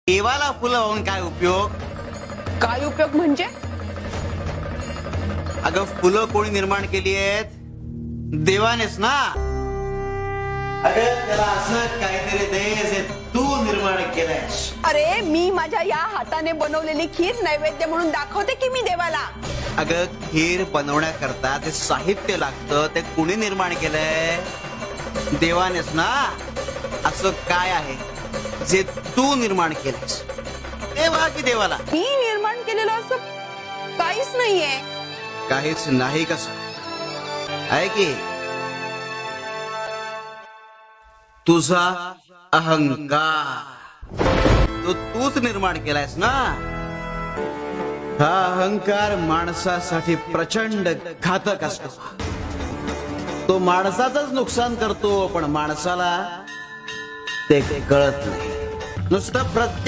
देवाला फुलं वाहून काय उपयोग? काय उपयोग म्हणजे? अगं फुलं कोणी निर्माण केली आहेत? देवानेच ना. अगं त्याला असं काहीतरी दे जे तू निर्माण केलंयस. अरे मी माझ्या या हाताने बनवलेली खीर नैवेद्य म्हणून दाखवते की मी देवाला. अगं खीर बनवण्याकरता ते साहित्य लागतं, ते कुणी निर्माण केलंय? देवानेच ना. असं काय आहे जे तू निर्माण केलंयस? देवा की देवाला? मी निर्माण केलेलं असं काहीच नाहीये. काहीच नाही कसं आहे की तुझा अहंकार तो तूच निर्माण केलायस ना. हा अहंकार माणसासाठी प्रचंड घातक असतो. तो माणसाचंच नुकसान करतो, पण माणसाला ते कळत नाही. नुसतं प्रत्येक